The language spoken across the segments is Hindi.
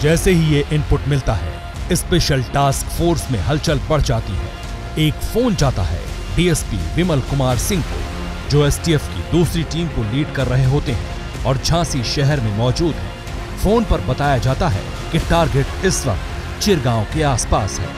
जैसे ही ये इनपुट मिलता है, स्पेशल टास्क फोर्स में हलचल बढ़ जाती है। एक फोन जाता है डीएसपी विमल कुमार सिंह को, जो एसटीएफ की दूसरी टीम को लीड कर रहे होते हैं और झांसी शहर में मौजूद हैं। फोन पर बताया जाता है कि टारगेट इस वक्त चिरगांव के आसपास है।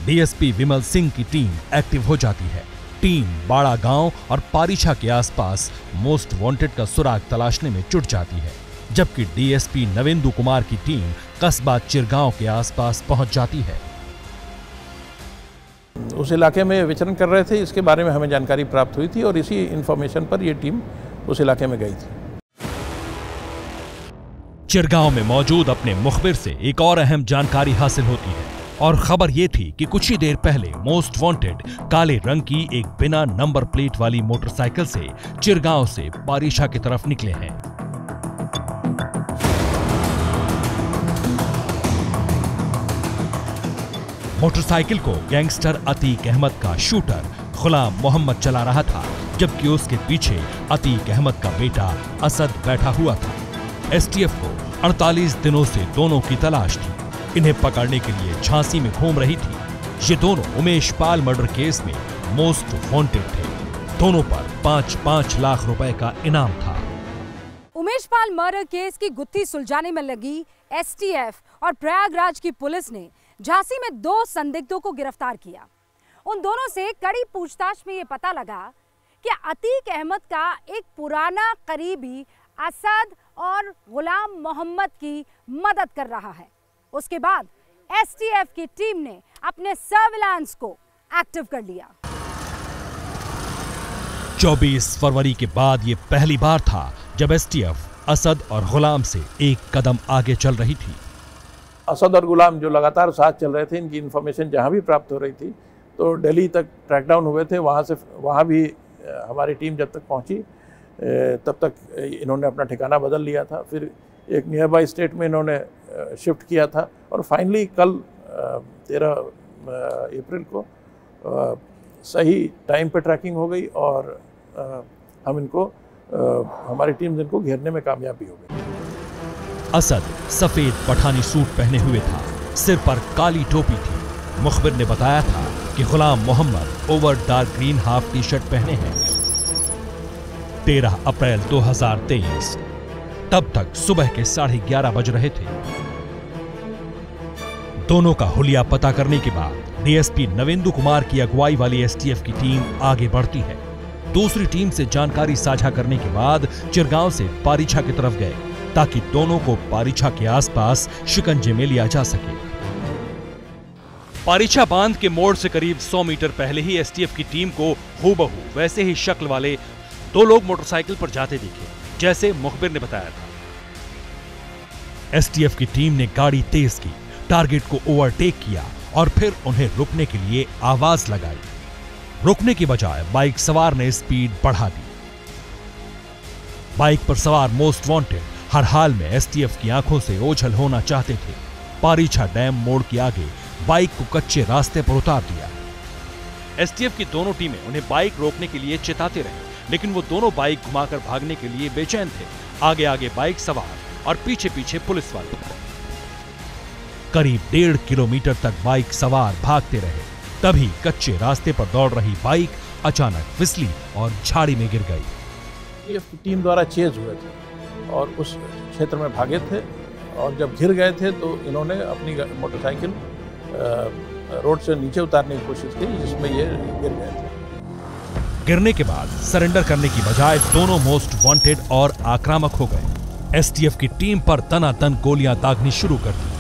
डीएसपी विमल सिंह की टीम एक्टिव हो जाती है। टीम बाड़ा गांव और पारीछा के आसपास मोस्ट वांटेड का सुराग तलाशने में जुट जाती है, जबकि डीएसपी नवेंदु कुमार की टीम कस्बा चिरगांव के आसपास पहुंच जाती है। उस इलाके में विचरण कर रहे थे, इसके बारे में हमें जानकारी प्राप्त हुई थी और इसी इंफॉर्मेशन पर यह टीम उस इलाके में गई थी। चिरगांव में मौजूद अपने मुखबिर से एक और अहम जानकारी हासिल होती है और खबर ये थी कि कुछ ही देर पहले मोस्ट वांटेड काले रंग की एक बिना नंबर प्लेट वाली मोटरसाइकिल से चिरगांव से पारीछा की तरफ निकले हैं। मोटरसाइकिल को गैंगस्टर अतीक अहमद का शूटर गुलाम मोहम्मद चला रहा था, जबकि उसके पीछे अतीक अहमद का बेटा असद बैठा हुआ था। एसटीएफ को 48 दिनों से दोनों की तलाश थी। इन्हें पकड़ने के लिए झांसी में घूम रही थी। ये दोनों उमेश पाल मर्डर केस में मोस्ट वांटेड थे। दोनों पर 5-5 लाख रुपए का इनाम था। उमेश पाल मर्डर केस की गुत्थी सुलझाने में लगी एसटीएफ और प्रयागराज की पुलिस ने झांसी में 2 संदिग्धों को गिरफ्तार किया। उन दोनों से कड़ी पूछताछ में ये पता लगा कि अतीक अहमद का एक पुराना करीबी असद और गुलाम मोहम्मद की मदद कर रहा है। उसके बाद एसटीएफ की टीम ने अपने सर्विलांस को एक्टिव कर लिया। 24 फरवरी के बाद ये पहली बार था जब एसटीएफ असद और गुलाम से एक कदम आगे चल रही थी। असद और गुलाम जो लगातार साथ चल रहे थे, इनकी इन्फॉर्मेशन जहां भी प्राप्त हो रही थी तो दिल्ली तक ट्रैकडाउन हुए थे। वहां भी हमारी टीम जब तक पहुंची तब तक इन्होंने अपना ठिकाना बदल लिया था। फिर एक नियर बाई स्टेट में इन्होंने शिफ्ट किया था और फाइनली कल 13 अप्रैल को सही टाइम पे ट्रैकिंग हो गई और हम इनको हमारी टीम इनको घेरने में कामयाबी हो गई। असद सफेद पठानी सूट पहने हुए था, सिर पर काली टोपी थी। मुखबिर ने बताया था कि Ghulam Mohammad over dark green half T shirt पहने हैं। 13 अप्रैल 2023 तब तक सुबह के 11:30 बज रहे थे। दोनों का हुलिया पता करने के बाद डीएसपी नवेंदु कुमार की अगुवाई वाली एसटीएफ की टीम आगे बढ़ती है। दूसरी टीम से जानकारी साझा करने के बाद चिरगांव से पारीछा की तरफ गए, ताकि दोनों को पारीछा के आसपास शिकंजे में लिया जा सके। पारीछा बांध के मोड़ से करीब 100 मीटर पहले ही एसटीएफ की टीम को हूबहू वैसे ही शक्ल वाले 2 लोग मोटरसाइकिल पर जाते दिखे, जैसे मुखबिर ने बताया था। एसटीएफ की टीम ने गाड़ी तेज की, टारगेट को ओवरटेक किया और फिर उन्हें रुकने के लिए आवाज लगाई। रुकने की बजाय बाइक सवार ने स्पीड बढ़ा दी। बाइक पर सवार मोस्ट वांटेड हर हाल में एसटीएफ की आंखों से ओझल होना चाहते थे। पारीछा डैम मोड़ के आगे बाइक को कच्चे रास्ते पर उतार दिया। एसटीएफ की दोनों टीमें उन्हें बाइक रोकने के लिए चिताते रहे, लेकिन वो दोनों बाइक घुमाकर भागने के लिए बेचैन थे। आगे आगे बाइक सवार और पीछे पीछे पुलिस वाले। करीब 1.5 किलोमीटर तक बाइक सवार भागते रहे। तभी कच्चे रास्ते पर दौड़ रही बाइक अचानक फिसली और झाड़ी में गिर गई। टीम द्वारा चेज हुए थे और उस क्षेत्र में भागे थे और जब गिर गए थे तो इन्होंने अपनी मोटरसाइकिल रोड से नीचे उतारने की कोशिश की, जिसमें ये गिर गए थे। गिरने के बाद सरेंडर करने की बजाय दोनों मोस्ट वांटेड और आक्रामक हो गए। एसटीएफ की टीम पर तनातन गोलियां दागनी शुरू कर दी।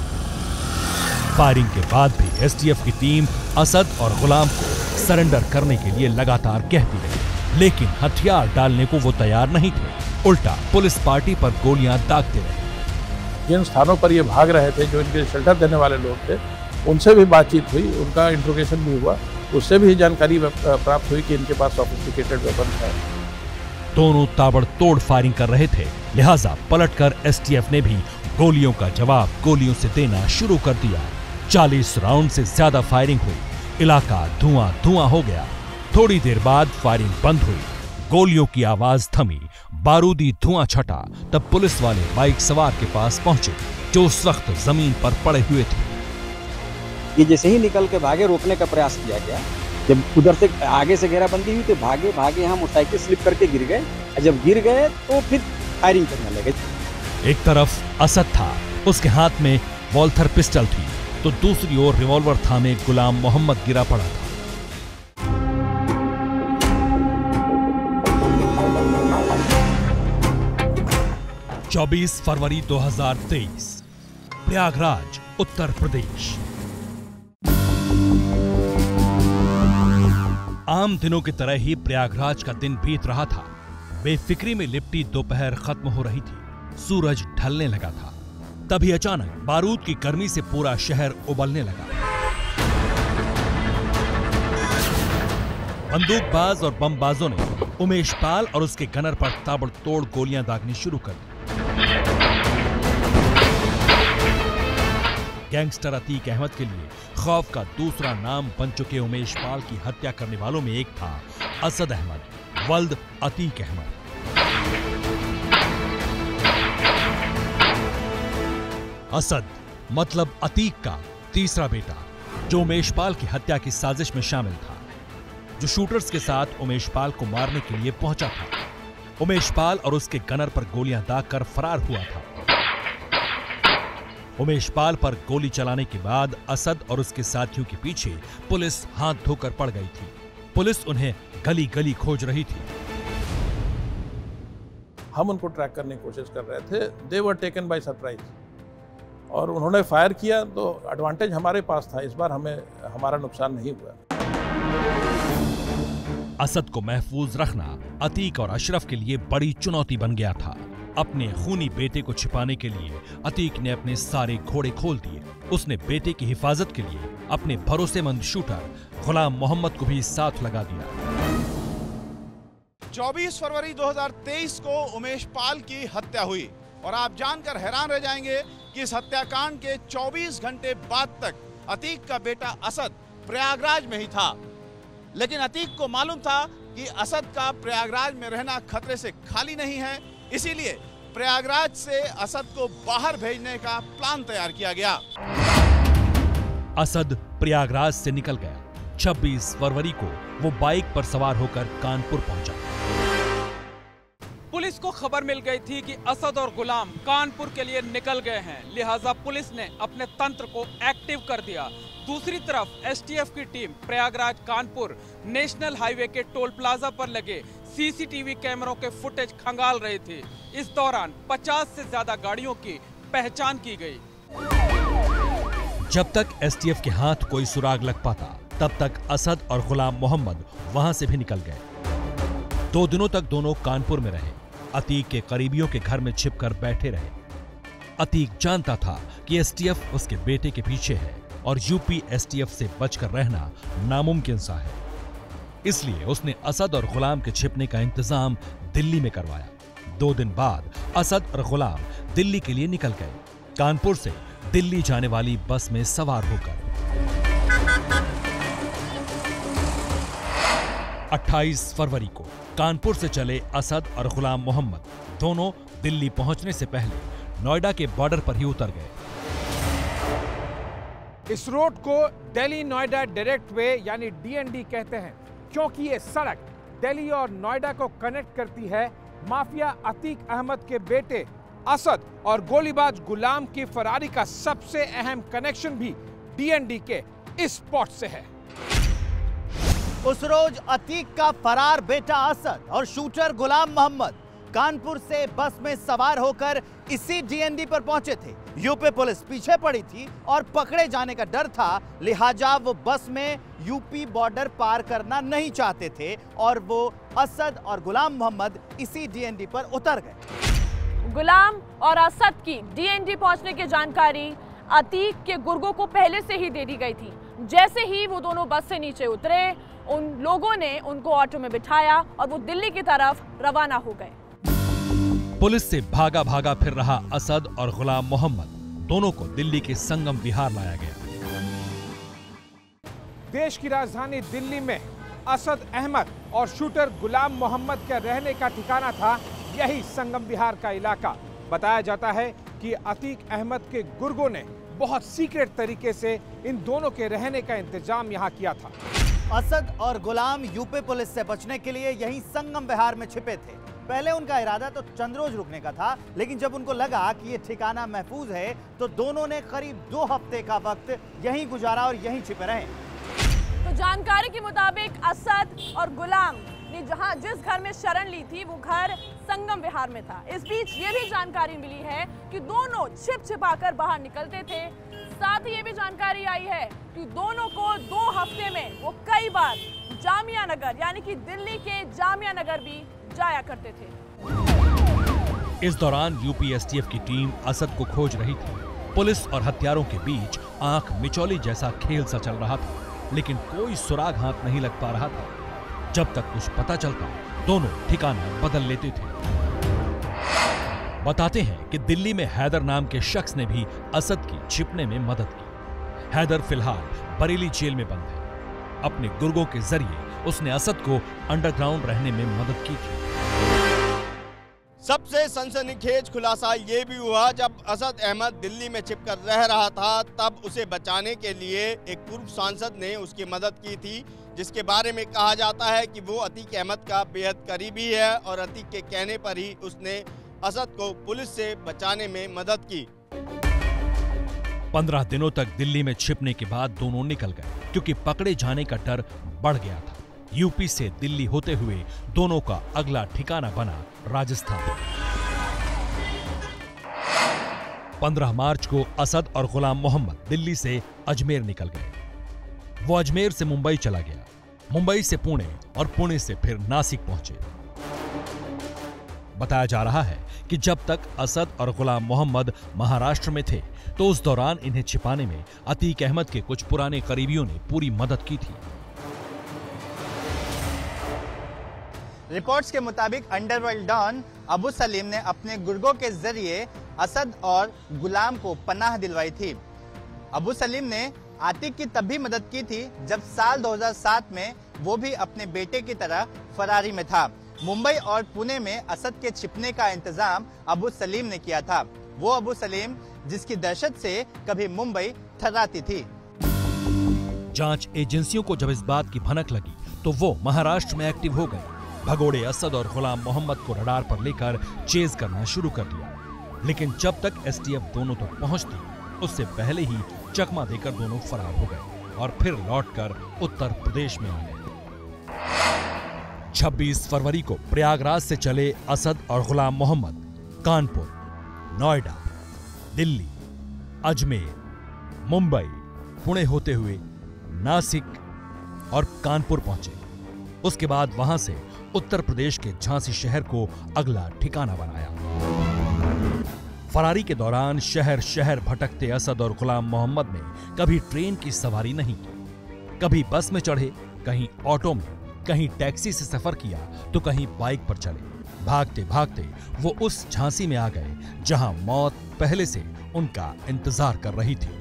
फायरिंग के बाद भी एसटीएफ की टीम असद और गुलाम को सरेंडर करने के लिए लगातार कहती रही, लेकिन हथियार डालने को वो तैयार नहीं थे। उल्टा पुलिस पार्टी पर गोलियां दागते रहे। जिन स्थानों पर ये भाग रहे थे, जो इनके शेल्टर देने वाले लोग थे, उनसे भी बातचीत हुई, उनका इंट्रोगेशन भी हुआ। उससे भी जानकारी प्राप्त हुई कि इनके पास सोफिस्टिकेटेड वेपन है दोनों ताबड़तोड़ फायरिंग कर रहे थे, लिहाजा पलटकर एसटीएफ ने भी गोलियों का जवाब गोलियों से देना शुरू कर दिया। 40 राउंड से ज्यादा फायरिंग हुई, इलाका धुआं धुआं हो गया। थोड़ी देर बाद फायरिंग बंद हुई, गोलियों की आवाज थमी, बारूदी धुआं छटा। तब पुलिस वाले बाइक सवार के पास पहुंचे जो उस वक्त जमीन पर पड़े हुए थे। ये जैसे ही निकल के भागे, रोकने का प्रयास किया गया। जब उधर से आगे से घेराबंदी हुई तो भागे भागे यहाँ मोटरसाइकिल स्लिप करके गिर गए। जब गिर गए तो फिर फायरिंग करने लगे। एक तरफ असद था, उसके हाथ में वॉल्थर पिस्टल थी, तो दूसरी ओर रिवॉल्वर थामे गुलाम मोहम्मद गिरा पड़ा था। चौबीस फरवरी 2023, प्रयागराज, उत्तर प्रदेश। आम दिनों की तरह ही प्रयागराज का दिन बीत रहा था। बेफिक्री में लिपटी दोपहर खत्म हो रही थी, सूरज ढलने लगा था। तभी अचानक बारूद की गर्मी से पूरा शहर उबलने लगा। बंदूकबाज और बमबाजों ने उमेश पाल और उसके गनर पर ताबड़तोड़ गोलियां दागनी शुरू कर दी। गैंगस्टर अतीक अहमद के लिए खौफ का दूसरा नाम बन चुके उमेश पाल की हत्या करने वालों में एक था असद अहमद, वल्द अतीक अहमद। असद मतलब अतीक का तीसरा बेटा, जो उमेश पाल की हत्या की साजिश में शामिल था, जो शूटर्स के साथ उमेश पाल को मारने के लिए पहुंचा था। उमेश पाल और उसके गनर पर गोलियां दागकर फरार हुआ था। उमेश पाल पर गोली चलाने के बाद असद और उसके साथियों के पीछे पुलिस हाथ धोकर पड़ गई थी। पुलिस उन्हें गली गली खोज रही थी। हम उनको ट्रैक करने की कोशिश कर रहे थे। दे वर टेकन बाय सरप्राइज और उन्होंने फायर किया तो एडवांटेज हमारे पास था। इस बार हमारा नुकसान नहीं हुआ। असद को महफूज रखना अतीक और अशरफ के लिए बड़ी चुनौती बन गया था। अपने खूनी बेटे को छिपाने के लिए अतीक ने अपने सारे घोड़े खोल दिए। उसने बेटे की हिफाजत के लिए अपने भरोसेमंद शूटर गुलाम मोहम्मद को भी साथ लगा दिया। 24 फरवरी 2023 को उमेश पाल की हत्या हुई और आप जानकर हैरान रह जाएंगे कि इस हत्याकांड के 24 घंटे बाद तक अतीक का बेटा असद प्रयागराज में ही था। लेकिन अतीक को मालूम था कि असद का प्रयागराज में रहना खतरे से खाली नहीं है, इसीलिए प्रयागराज से असद को बाहर भेजने का प्लान तैयार किया गया। असद प्रयागराज से निकल गया। 26 फरवरी को वो बाइक पर सवार होकर कानपुर पहुंचा। पुलिस को खबर मिल गई थी कि असद और गुलाम कानपुर के लिए निकल गए हैं, लिहाजा पुलिस ने अपने तंत्र को एक्टिव कर दिया। दूसरी तरफ एसटीएफ की team Prayagraj Kanpur national highway के टोल प्लाजा पर लगे सीसीटीवी कैमरों के फुटेज खंगाल रही थी। इस दौरान 50 से ज्यादा गाड़ियों की पहचान की गई। जब तक एसटीएफ के हाथ कोई सुराग लग पाता, तब तक असद और गुलाम मोहम्मद वहां से भी निकल गए। 2 दिनों तक दोनों कानपुर में रहे। अतीक के करीबियों के घर में छिपकर बैठे रहे। अतीक जानता था कि एसटीएफ उसके बेटे के पीछे है और यूपी एसटीएफ से बचकर रहना नामुमकिन सा है। इसलिए उसने असद और गुलाम के छिपने का इंतजाम दिल्ली में करवाया। 2 दिन बाद असद और गुलाम दिल्ली के लिए निकल गए, कानपुर से दिल्ली जाने वाली बस में सवार होकर। 28 फरवरी को कानपुर से चले असद और गुलाम मोहम्मद दोनों दिल्ली पहुंचने से पहले नोएडा के बॉर्डर पर ही उतर गए। इस रोड को दिल्ली नोएडा डायरेक्ट वे यानी डीएनडी कहते हैं, क्योंकि ये सड़क दिल्ली और नोएडा को कनेक्ट करती है। माफिया अतीक अहमद के बेटे असद और गोलीबाज गुलाम की फरारी का सबसे अहम कनेक्शन भी डीएनडी के इस स्पॉट से है। उस रोज अतीक का फरार बेटा असद और शूटर गुलाम मोहम्मद कानपुर से बस में सवार होकर इसी डीएनडी पर पहुंचे थे। यूपी पुलिस पीछे पड़ी थी और पकड़े जाने का डर था, लिहाजा वो बस में यूपी बॉर्डर पार करना नहीं चाहते थे और वो असद और गुलाम मोहम्मद इसी डीएनडी पर उतर गए। गुलाम और असद की डीएनडी पहुंचने की जानकारी अतीक के गुर्गों को पहले से ही दे दी गई थी। जैसे ही वो दोनों बस से नीचे उतरे, उन लोगों ने उनको ऑटो में बिठाया और वो दिल्ली की तरफ रवाना हो गए। पुलिस से भागा भागा फिर रहा असद और गुलाम मोहम्मद दोनों को दिल्ली के संगम विहार लाया गया। देश की राजधानी दिल्ली में असद अहमद और शूटर गुलाम मोहम्मद के रहने का ठिकाना था यही संगम विहार का इलाका। बताया जाता है कि अतीक अहमद के गुर्गों ने बहुत सीक्रेट तरीके से इन दोनों के रहने का इंतजाम यहाँ किया था। असद और गुलाम यूपी पुलिस से बचने के लिए यहीं संगम विहार में छिपे थे। पहले उनका इरादा तो चंद्रोज रुकने का था, लेकिन जब उनको लगा कि ये ठिकाना महफूज है तो दोनों ने करीब 2 हफ्ते का वक्त यहीं गुजारा और यहीं छिपे रहे। तो जानकारी के मुताबिक असद और गुलाम ने जिस घर में शरण ली थी वो घर संगम विहार में था। इस बीच ये भी जानकारी मिली है कि दोनों छिपाकर बाहर निकलते थे। साथ ही ये भी जानकारी आई है कि दोनों को 2 हफ्ते में वो कई बार जामिया नगर यानी कि दिल्ली के जामिया नगर भी जाया करते थे। इस दौरान यूपी एसटीएफ की टीम असद को खोज रही थी। पुलिस और हत्यारों के बीच आंख मिचौली जैसा खेल सा चल रहा था, लेकिन कोई सुराग हाथ नहीं लग पा रहा था। जब तक कुछ पता चलता दोनों ठिकाना बदल लेते थे। बताते हैं कि दिल्ली में हैदर नाम के शख्स ने भी असद की छिपने में मदद की। हैदर फिलहाल बरेली जेल में बंद है। अपने गुर्गों के जरिए उसने असद को अंडरग्राउंड रहने में मदद की थी। सबसे सनसनीखेज खुलासा ये भी हुआ जब असद अहमद दिल्ली में छिपकर रह रहा था, तब उसे बचाने के लिए एक पूर्व सांसद ने उसकी मदद की थी, जिसके बारे में कहा जाता है कि वो अतीक अहमद का बेहद करीबी है और अतीक के कहने पर ही उसने असद को पुलिस से बचाने में मदद की। 15 दिनों तक दिल्ली में छिपने के बाद दोनों निकल गए, क्योंकि पकड़े जाने का डर बढ़ गया था। यूपी से दिल्ली होते हुए दोनों का अगला ठिकाना बना राजस्थान। 15 मार्च को असद और गुलाम मोहम्मद दिल्ली से अजमेर निकल गए। वो अजमेर से मुंबई चला गया, मुंबई से पुणे और पुणे से फिर नासिक पहुंचे। बताया जा रहा है कि जब तक असद और गुलाम मोहम्मद महाराष्ट्र में थे तो उस दौरान इन्हें छिपाने में अतीक अहमद के कुछ पुराने करीबियों ने पूरी मदद की थी। रिपोर्ट्स के मुताबिक अंडरवर्ल्ड डॉन अबू सलीम ने अपने गुर्गों के जरिए असद और गुलाम को पनाह दिलवाई थी। अबू सलीम ने आतिक की तब भी मदद की थी जब साल 2007 में वो भी अपने बेटे की तरह फरारी में था। मुंबई और पुणे में असद के छिपने का इंतजाम अबू सलीम ने किया था। वो अबू सलीम जिसकी दहशत से कभी मुंबई थर्राती थी। जांच एजेंसियों को जब इस बात की भनक लगी तो वो महाराष्ट्र में एक्टिव हो गए। भगोड़े असद और गुलाम मोहम्मद को रडार पर लेकर चेज करना शुरू कर दिया, लेकिन जब तक एसटीएफ दोनों तक पहुंचती उससे पहले ही चकमा देकर दोनों फरार हो गए और फिर लौटकर उत्तर प्रदेश में आ गए। 26 फरवरी को प्रयागराज से चले असद और गुलाम मोहम्मद कानपुर, नोएडा, दिल्ली, अजमेर, मुंबई, पुणे होते हुए नासिक और कानपुर पहुंचे। उसके बाद वहां से उत्तर प्रदेश के झांसी शहर को अगला ठिकाना बनाया। फरारी के दौरान शहर शहर भटकते असद और गुलाम मोहम्मद ने कभी ट्रेन की सवारी नहीं की, कभी बस में चढ़े, कहीं ऑटो में, कहीं टैक्सी से सफर किया तो कहीं बाइक पर चले। भागते भागते वो उस झांसी में आ गए जहां मौत पहले से उनका इंतजार कर रही थी।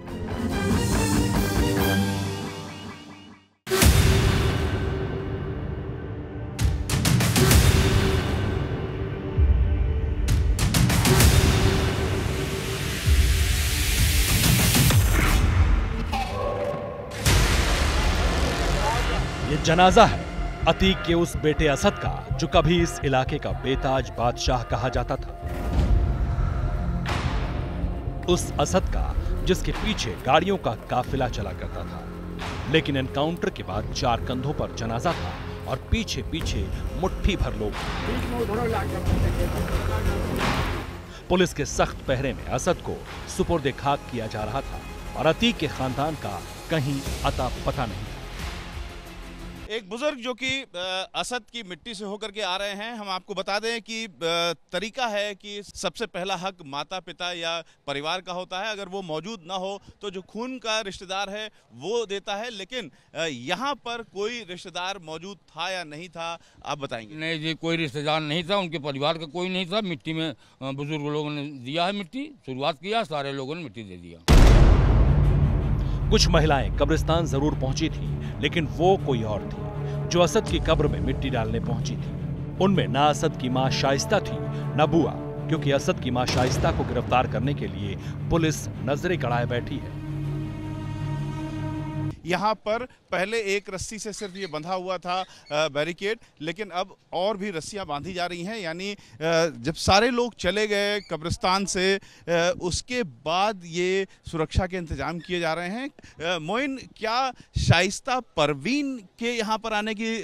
ये जनाजा है अतीक के उस बेटे असद का जो कभी इस इलाके का बेताज बादशाह कहा जाता था। उस असद का जिसके पीछे गाड़ियों का काफिला चला करता था, लेकिन एनकाउंटर के बाद 4 कंधों पर जनाजा था और पीछे पीछे मुट्ठी भर लोग। पुलिस के सख्त पहरे में असद को सुपुर्दे खाक किया जा रहा था और अतीक के खानदान का कहीं अता पता नहीं था। एक बुजुर्ग जो कि असद की मिट्टी से होकर के आ रहे हैं, हम आपको बता दें कि तरीका है कि सबसे पहला हक माता पिता या परिवार का होता है। अगर वो मौजूद ना हो तो जो खून का रिश्तेदार है वो देता है, लेकिन यहाँ पर कोई रिश्तेदार मौजूद था या नहीं था, आप बताएंगे? नहीं जी, कोई रिश्तेदार नहीं था, उनके परिवार का कोई नहीं था। मिट्टी में बुजुर्ग लोगों ने दिया है, मिट्टी शुरुआत किया, सारे लोगों ने मिट्टी दे दिया। कुछ महिलाएं कब्रिस्तान जरूर पहुंची थी, लेकिन वो कोई और थी जो असद की कब्र में मिट्टी डालने पहुंची थी। उनमें ना असद की मां शाइस्ता थी, न बुआ, क्योंकि असद की मां शाइस्ता को गिरफ्तार करने के लिए पुलिस नजरें गड़ाए बैठी है। यहाँ पर पहले एक रस्सी से सिर्फ ये बंधा हुआ था बैरिकेड, लेकिन अब और भी रस्सियाँ बांधी जा रही हैं। यानी जब सारे लोग चले गए कब्रिस्तान से, उसके बाद ये सुरक्षा के इंतजाम किए जा रहे हैं। मोइन, क्या शाइस्ता परवीन के यहाँ पर आने की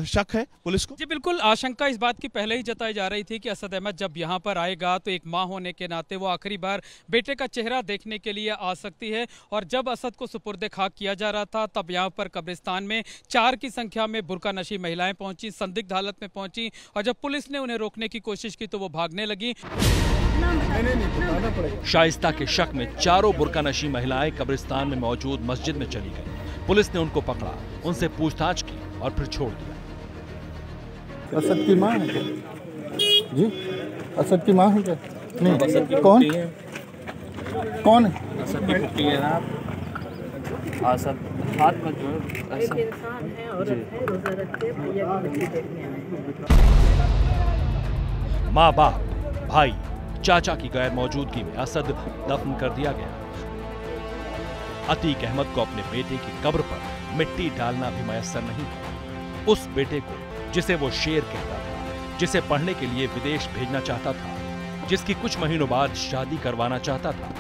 शक है पुलिस को? जी बिल्कुल, आशंका इस बात की पहले ही जताई जा रही थी कि असद अहमद जब यहाँ पर आएगा तो एक माँ होने के नाते वो आखिरी बार बेटे का चेहरा देखने के लिए आ सकती है। और जब असद को सुपुर्द खाक किया जा रहा था, तब यहाँ पर कब्रिस्तान में 4 की संख्या में बुर्का नशी महिलाएं पहुंची, संदिग्ध हालत में पहुंची, और जब पुलिस ने उन्हें रोकने की कोशिश की तो वो भागने लगी। शाइस्ता के शक में 4 बुर्का नशी महिलाएं कब्रिस्तान में मौजूद मस्जिद में चली गईं। पुलिस ने उनको पकड़ा, उनसे पूछताछ की और फिर छोड़ दिया। असद की मां है जी? असद की मां है क्या? नहीं, कौन है? असद की पुत्री है ना। असद हाथ में जो एक इंसान है, औरत है, रोजा रखते हैं, भैया की मिट्टी देखने आए हैं। माँ बाप, भाई, चाचा की गैर मौजूदगी में असद दफन कर दिया गया। अतीक अहमद को अपने बेटे की कब्र पर मिट्टी डालना भी मयस्सर नहीं था। उस बेटे को जिसे वो शेर कहता था, जिसे पढ़ने के लिए विदेश भेजना चाहता था, जिसकी कुछ महीनों बाद शादी करवाना चाहता था।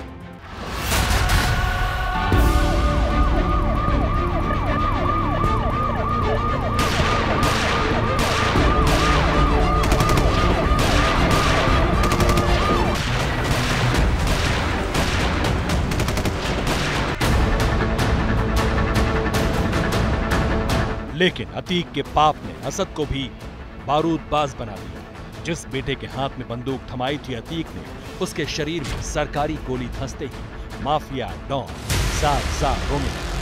लेकिन अतीक के पाप ने असद को भी बारूदबाज बना दिया। जिस बेटे के हाथ में बंदूक थमाई थी अतीक ने, उसके शरीर में सरकारी गोली धंसते ही माफिया डॉन जार रोने लगा।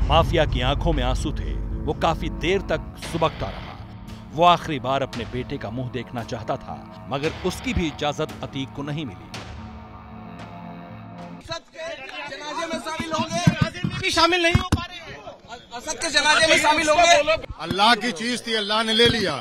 माफिया की आंखों में आंसू थे। वो काफी देर तक सुबकता रहा। वो आखिरी बार अपने बेटे का मुंह देखना चाहता था, मगर उसकी भी इजाजत अतीक को नहीं मिली। शामिल नहीं हो पा रहे हैं, असद के जनाजे में शामिल होंगे। अल्लाह की चीज थी, अल्लाह ने ले लिया।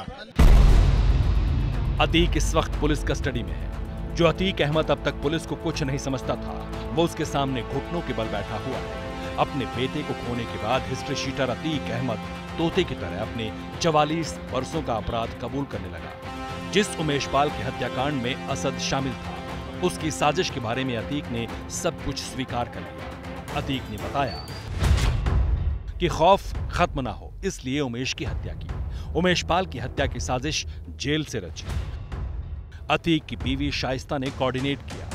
अतीक इस वक्त पुलिस कस्टडी में है। जो अतीक अहमद अब तक पुलिस को कुछ नहीं समझता था, वो उसके सामने घुटनों के बल बैठा हुआ है। अपने बेटे को खोने के बाद हिस्ट्री शीटर अतीक अहमद तोते की तरह अपने 44 वर्षों का अपराध कबूल करने लगा। जिस उमेश पाल के हत्याकांड में असद शामिल था, उसकी साजिश के बारे में अतीक ने सब कुछ स्वीकार कर लिया। अतीक ने बताया कि खौफ खत्म ना हो, इसलिए उमेश की हत्या की। उमेश पाल की हत्या की साजिश जेल से रची। अतीक की बीवी शाइस्ता ने कोऑर्डिनेट किया।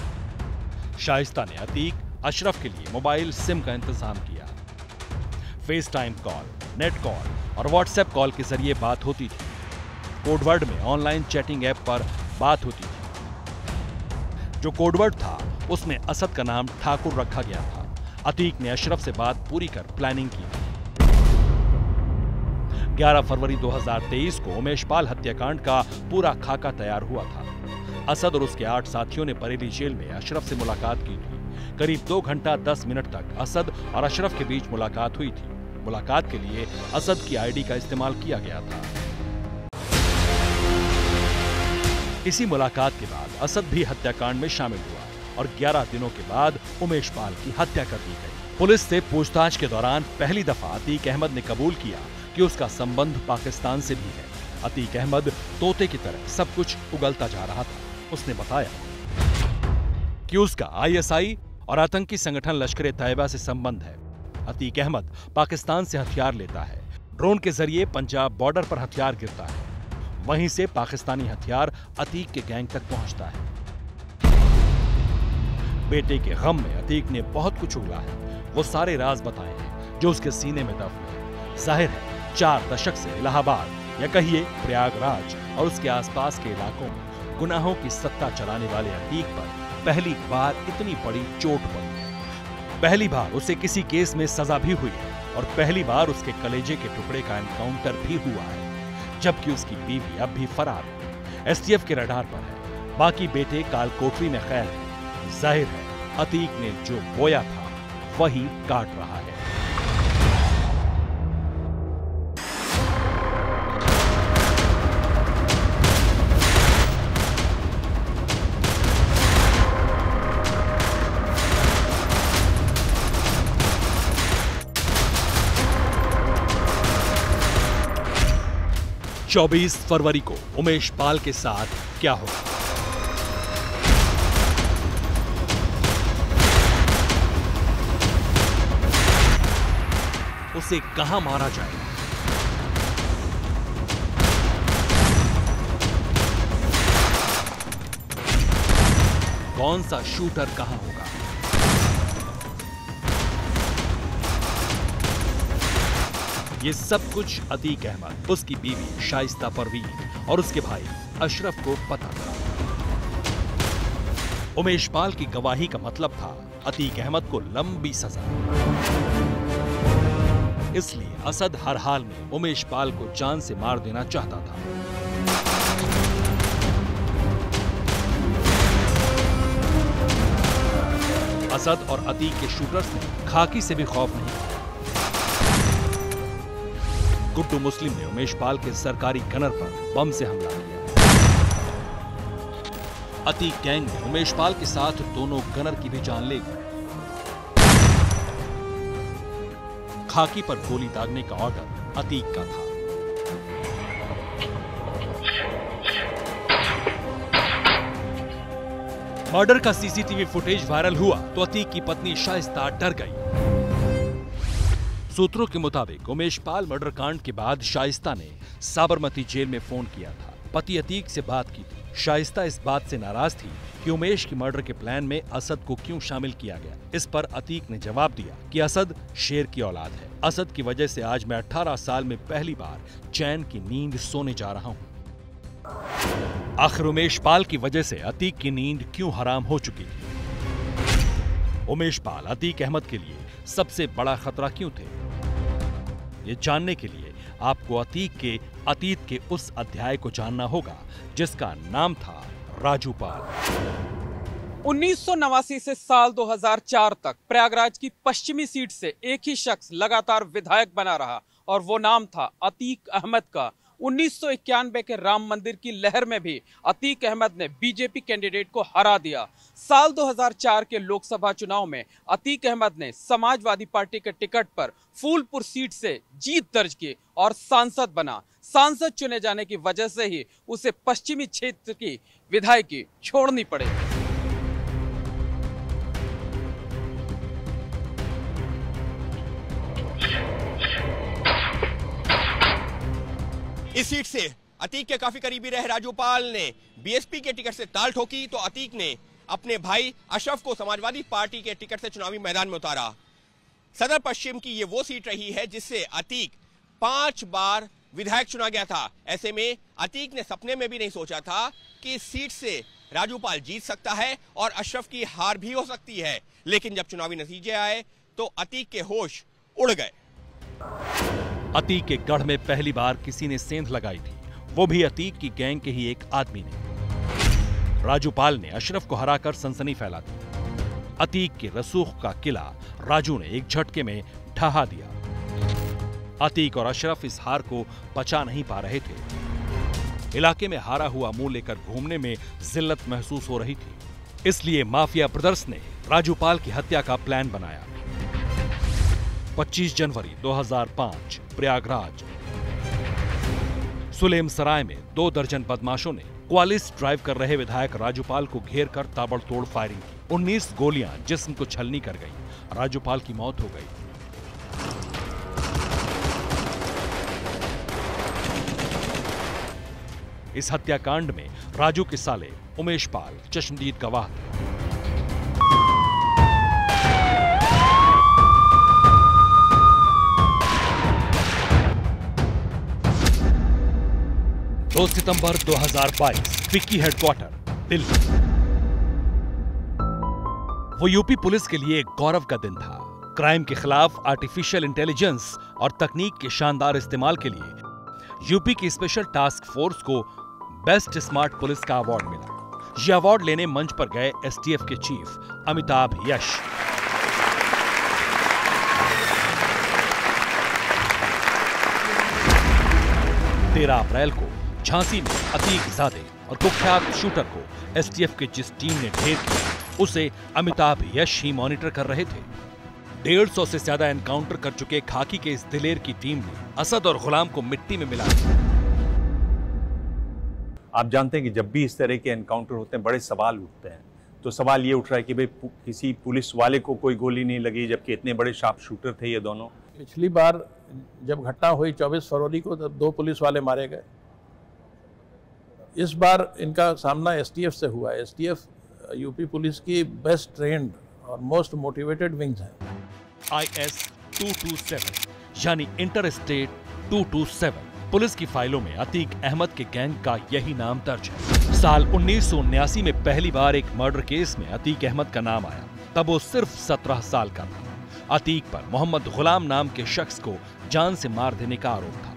शाइस्ता ने अतीक, अशरफ के लिए मोबाइल सिम का इंतजाम किया। Face time call, net call और व्हाट्सएप कॉल के जरिए बात होती थी। कोडवर्ड में ऑनलाइन चैटिंग ऐप पर बात होती थी। जो कोडवर्ड था उसमें असद का नाम ठाकुर रखा गया था। अतीक ने अशरफ से बात पूरी कर प्लानिंग की। 11 फरवरी 2023 को उमेश पाल हत्याकांड का पूरा खाका तैयार हुआ था। असद और उसके 8 साथियों ने बरेली जेल में अशरफ से मुलाकात की थी। करीब 2 घंटा 10 मिनट तक असद और अशरफ के बीच मुलाकात हुई थी। मुलाकात के लिए असद की आईडी का इस्तेमाल किया गया था। इसी मुलाकात के बाद असद भी हत्याकांड में शामिल हुआ और 11 दिनों के बाद उमेश पाल की हत्या कर दी गई। पुलिस से पूछताछ के दौरान पहली दफा अतीक अहमद ने कबूल किया कि उसका संबंध पाकिस्तान से भी है। अतीक अहमद तोते की तरह सब कुछ उगलता जा रहा था। उसने बताया कि उसका ISI और आतंकी संगठन लश्कर-ए-तैयबा से संबंध है। अतीक अहमद पाकिस्तान से हथियार लेता है। ड्रोन के जरिए पंजाब बॉर्डर पर हथियार गिरता है। वहीं से पाकिस्तानी हथियार अतीक के गैंग तक पहुंचता है। बेटे के गम में अतीक ने बहुत कुछ उगला है। वो सारे राज बताए हैं जो उसके सीने में दफन है। जाहिर है 4 दशक से इलाहाबाद या कहिए प्रयागराज और उसके आसपास के इलाकों में गुनाहों की सत्ता चलाने वाले अतीक पर पहली बार इतनी बड़ी चोट पड़ी है। पहली बार उसे किसी केस में सजा भी हुई है और पहली बार उसके कलेजे के टुकड़े का एनकाउंटर भी हुआ है, जबकि उसकी बीवी अब भी फरार है, एसटीएफ के रडार पर है। बाकी बेटे कालकोठरी में कैद है। जाहिर है अतीक ने जो बोया था वही काट रहा है। चौबीस फरवरी को उमेश पाल के साथ क्या होगा? उसे कहां मारा जाएगा? कौन सा शूटर कहां होगा? ये सब कुछ अतीक अहमद, उसकी बीवी शाइस्ता परवीन और उसके भाई अशरफ को पता था। उमेश पाल की गवाही का मतलब था अतीक अहमद को लंबी सजा। इसलिए असद हर हाल में उमेश पाल को जान से मार देना चाहता था। असद और अतीक के शूटर्स ने खाकी से भी खौफ नहीं किया। गुड्डू मुस्लिम ने उमेश पाल के सरकारी गनर पर बम से हमला किया। अतीक गैंग ने उमेश पाल के साथ दोनों गनर की भी जान ले ली। खाकी पर गोली दागने का ऑर्डर अतीक का था। मर्डर का सीसीटीवी फुटेज वायरल हुआ तो अतीक की पत्नी शाइस्ता डर गई। सूत्रों के मुताबिक उमेश पाल मर्डर कांड के बाद शाइस्ता ने साबरमती जेल में फोन किया था। पति अतीक से बात की थी। शाइस्ता इस बात से नाराज थी कि उमेश की मर्डर के प्लान में असद को क्यों शामिल किया गया। इस पर अतीक ने जवाब दिया कि असद शेर की औलाद है। असद की वजह से आज मैं 18 साल में पहली बार चैन की नींद सोने जा रहा हूं। आखिर उमेश पाल की वजह से अतीक की नींद क्यों हराम हो चुकी थी? उमेश पाल अतीक अहमद के लिए सबसे बड़ा खतरा क्यों थे? ये जानने के लिए आपको अतीक के अतीत के उस अध्याय को जानना होगा जिसका नाम था राजू पाल। 1989 से साल 2004 तक प्रयागराज की पश्चिमी सीट से एक ही शख्स लगातार विधायक बना रहा और वो नाम था अतीक अहमद का। 1991 के राम मंदिर की लहर में भी अतीक अहमद ने बीजेपी कैंडिडेट को हरा दिया। साल 2004 के लोकसभा चुनाव में अतीक अहमद ने समाजवादी पार्टी के टिकट पर फूलपुर सीट से जीत दर्ज की और सांसद बना। सांसद चुने जाने की वजह से ही उसे पश्चिमी क्षेत्र की विधायकी छोड़नी पड़ी। इस सीट से अतीक के काफी करीबी रहे राजू पाल ने बीएसपी के टिकट से ताल ठोकी तो अतीक ने अपने भाई अशरफ को समाजवादी पार्टी के टिकट से चुनावी मैदान में उतारा। सदर पश्चिम की ये वो सीट रही है जिससे अतीक 5 बार विधायक चुना गया था। ऐसे में अतीक ने सपने में भी नहीं सोचा था कि इस सीट से राजू पाल जीत सकता है और अशरफ की हार भी हो सकती है। लेकिन जब चुनावी नतीजे आए तो अतीक के होश उड़ गए। अतीक के गढ़ में पहली बार किसी ने सेंध लगाई थी, वो भी अतीक की गैंग के ही एक आदमी ने। राजू पाल ने अशरफ को हराकर सनसनी फैला दी। अतीक के रसूख का किला राजू ने एक झटके में ढहा दिया। अतीक और अशरफ इस हार को पचा नहीं पा रहे थे। इलाके में हारा हुआ मुंह लेकर घूमने में जिल्लत महसूस हो रही थी। इसलिए माफिया ब्रदर्स ने राजू पाल की हत्या का प्लान बनाया। 25 जनवरी 2005 प्रयागराज सुलेम सराय में 2 दर्जन बदमाशों ने क्वालिस ड्राइव कर रहे विधायक राजूपाल को घेर कर ताबड़तोड़ फायरिंग की। 19 गोलियां जिस्म को छलनी कर गई। राजूपाल की मौत हो गई। इस हत्याकांड में राजू के साले उमेश पाल चश्मदीद गवाह थे। 2 सितंबर 2022 विक्की हेडक्वार्टर दिल्ली। वो यूपी पुलिस के लिए एक गौरव का दिन था। क्राइम के खिलाफ आर्टिफिशियल इंटेलिजेंस और तकनीक के शानदार इस्तेमाल के लिए यूपी की स्पेशल टास्क फोर्स को बेस्ट स्मार्ट पुलिस का अवार्ड मिला। यह अवार्ड लेने मंच पर गए एसटीएफ के चीफ अमिताभ यश। तेरह अप्रैल को झांसी में अतीकजादे और कुख्यात शूटर को एसटीएफ की जिस टीम ने ढेर किया उसे अमिताभ यश ही मॉनिटर कर रहे थे। 150 से ज्यादा एनकाउंटर कर चुके खाकी के इस दिलेर की टीम ने असद और गुलाम को मिट्टी में मिला दिया। आप जानते हैं कि जब भी इस तरह के एनकाउंटर होते हैं बड़े सवाल उठते हैं। तो सवाल ये उठ रहा है कि भाई किसी पुलिस वाले को कोई गोली नहीं लगी, जबकि इतने बड़े शार्प शूटर थे ये दोनों। पिछली बार जब घटना हुई 24 फरवरी को, तब 2 पुलिस वाले मारे गए। इस बार इनका सामना एसटीएफ से हुआ। एसटीएफ यूपी पुलिस की बेस्ट ट्रेंड और मोस्ट मोटिवेटेड विंग्स है। IS 227 यानी इंटर स्टेट 227 पुलिस की फाइलों में अतीक अहमद के गैंग का यही नाम दर्ज है। साल 1979 में पहली बार एक मर्डर केस में अतीक अहमद का नाम आया। तब वो सिर्फ 17 साल का था। अतीक पर मोहम्मद गुलाम नाम के शख्स को जान से मार देने का आरोप था।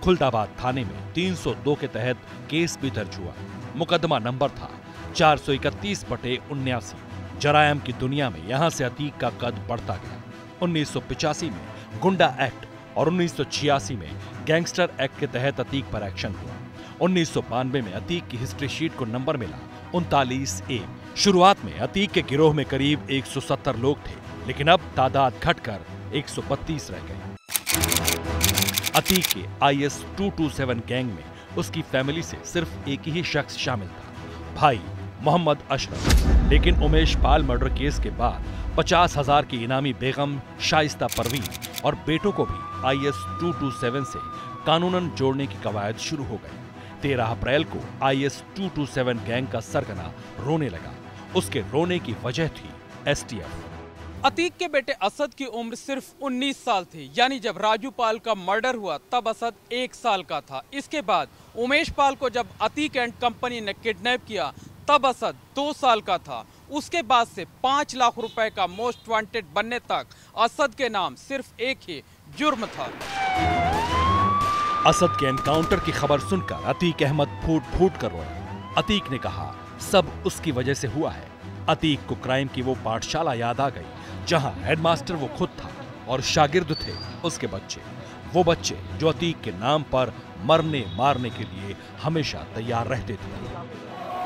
खुलदाबाद थाने में 302 के तहत केस भी दर्ज हुआ। मुकदमा नंबर था 431/79। जरायम की दुनिया में यहां से अतीक का कद बढ़ता गया। 1985 में गुंडा एक्ट और 1986 में गैंगस्टर एक्ट के तहत अतीक पर एक्शन हुआ। 1992 में अतीक की हिस्ट्री शीट को नंबर मिला 39A। शुरुआत में अतीक के गिरोह में करीब 170 लोग थे, लेकिन अब तादाद घटकर 132 रह गए। अतीक के IS 227 गैंग में उसकी फैमिली से सिर्फ एक ही शख्स शामिल था, भाई मोहम्मद अशरफ। लेकिन उमेश पाल मर्डर केस के बाद 50,000 की इनामी बेगम शाइस्ता परवीन और बेटों को भी IS 227 से कानूनन जोड़ने की कवायद शुरू हो गई। 13 अप्रैल को IS 227 गैंग का सरगना रोने लगा। उसके रोने की वजह थी एसटीएफ। अतीक के बेटे असद की उम्र सिर्फ 19 साल थी, यानी जब राजू पाल का मर्डर हुआ तब असद 1 साल का था। इसके बाद उमेश पाल को जब अतीक एंड कंपनी ने किडनैप किया तब असद 2 साल का था। उसके बाद से 5 लाख रुपए का मोस्ट वांटेड बनने तक असद के नाम सिर्फ एक ही जुर्म था। असद के एनकाउंटर की खबर सुनकर अतीक अहमद फूट फूट कर रोया। अतीक ने कहा सब उसकी वजह से हुआ है। अतीक को क्राइम की वो पाठशाला याद आ गई जहां हेडमास्टर वो खुद था और शागिर्द थे उसके बच्चे। वो बच्चे जो अतीक के नाम पर मरने मारने के लिए हमेशा तैयार रहते थे।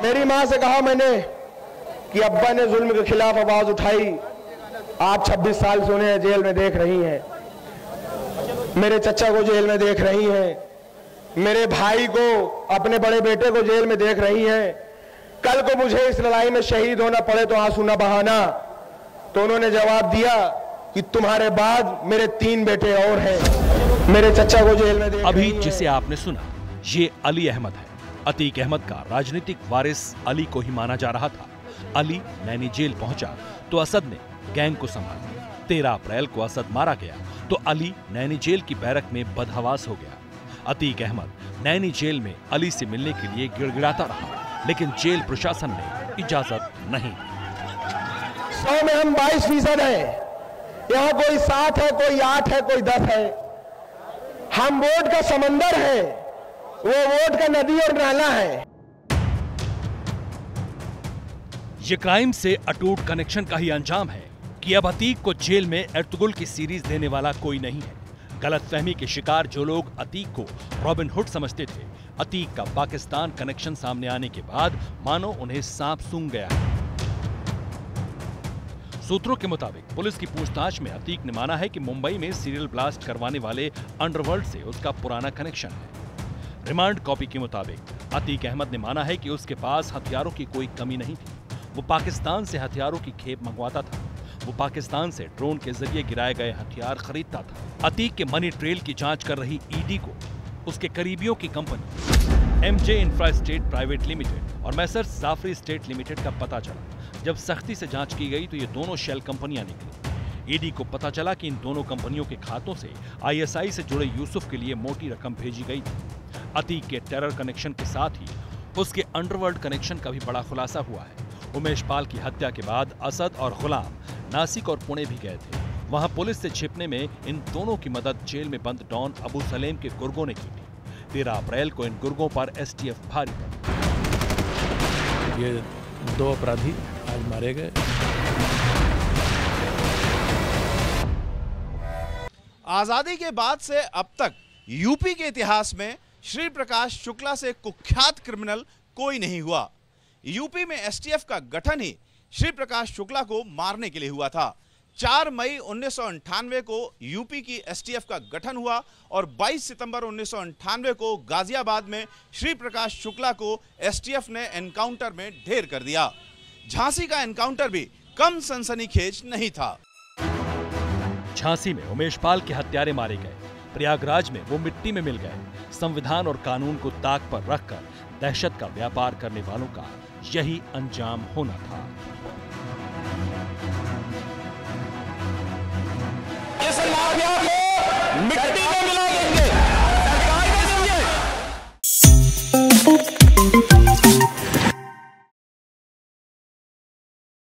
मेरी माँ से कहा मैंने कि अब्बा ने जुल्म के खिलाफ आवाज उठाई, आज 26 साल से उन्हें जेल में देख रही हैं। मेरे चचा को जेल में देख रही हैं, मेरे भाई को, अपने बड़े बेटे को जेल में देख रही हैं। कल को मुझे इस लड़ाई में शहीद होना पड़े तो आंसू न बहाना। तो उन्होंने जवाब दिया कि तुम्हारे बाद मेरे 3 बेटे और हैं, मेरे चचा को जेल में देख अभी रही हैं। जिसे आपने सुना ये अली अहमद है। अतीक अहमद का राजनीतिक वारिस अली को ही माना जा रहा था। अली नैनी जेल पहुंचा तो असद ने गैंग को संभाला। 13 अप्रैल को असद मारा गया तो अली नैनी जेल की बैरक में बदहवास हो गया। अतीक अहमद नैनी जेल में अली से मिलने के लिए गिड़गिड़ाता रहा, लेकिन जेल प्रशासन ने इजाजत नहीं दी। 100 में हम 22% हैं। यहाँ कोई 7 है, कोई 8 है, कोई 10 है। हम वोट का समंदर है, वो वोट का नदी और नाला है। ये क्राइम से अटूट कनेक्शन का ही अंजाम है कि अब अतीक को जेल में एर्तुगरुल की सीरीज देने वाला कोई नहीं है। गलतफहमी के शिकार जो लोग अतीक को रॉबिन हुड समझते थे, अतीक का पाकिस्तान कनेक्शन सामने आने के बाद मानो उन्हें सांप सूंघ गया है। सूत्रों के मुताबिक पुलिस की पूछताछ में अतीक ने माना है कि मुंबई में सीरियल ब्लास्ट करवाने वाले अंडरवर्ल्ड से उसका पुराना कनेक्शन है। रिमांड कॉपी के मुताबिक अतीक अहमद ने माना है कि उसके पास हथियारों की कोई कमी नहीं थी। वो पाकिस्तान से हथियारों की खेप मंगवाता था। वो पाकिस्तान से ड्रोन के जरिए गिराए गए हथियार खरीदता था। अतीक के मनी ट्रेल की जांच कर रही ईडी को उसके करीबियों की कंपनी MJ इंफ्रास्टेट प्राइवेट लिमिटेड और मैसर्स जाफरी स्टेट लिमिटेड का पता चला। जब सख्ती से जांच की गई तो ये दोनों शेल कंपनियां निकली। ईडी को पता चला कि इन दोनों कंपनियों के खातों से ISI से जुड़े यूसुफ के लिए मोटी रकम भेजी गई थी। अतीक के टेरर कनेक्शन के साथ ही उसके अंडरवर्ल्ड कनेक्शन का भी बड़ा खुलासा हुआ है। उमेश पाल की हत्या के बाद असद और गुलाम नासिक और पुणे भी गए थे। वहां पुलिस से छिपने में इन दोनों की मदद जेल में बंद डॉन अबू सलेम के गुर्गों ने की थी। 13 अप्रैल को इन गुर्गों पर एसटीएफ भारी पड़ी। ये 2 अपराधी आज मारे गए। आजादी के बाद से अब तक यूपी के इतिहास में श्री प्रकाश शुक्ला से कुख्यात क्रिमिनल कोई नहीं हुआ। यूपी में एसटीएफ का गठन ही श्री प्रकाश शुक्ला को मारने के लिए हुआ था। 4 मई 1998 को यूपी की एसटीएफ का गठन हुआ और 22 सितंबर 1998 को गाजियाबाद में श्री प्रकाश शुक्ला को एसटीएफ ने एनकाउंटर में ढेर कर दिया। झांसी का एनकाउंटर भी कम सनसनीखेज नहीं था। झांसी में उमेश पाल के हत्यारे मारे गए। प्रयागराज में वो मिट्टी में मिल गए। संविधान और कानून को ताक पर रखकर दहशत का व्यापार करने वालों का यही अंजाम होना था। इस माफिया को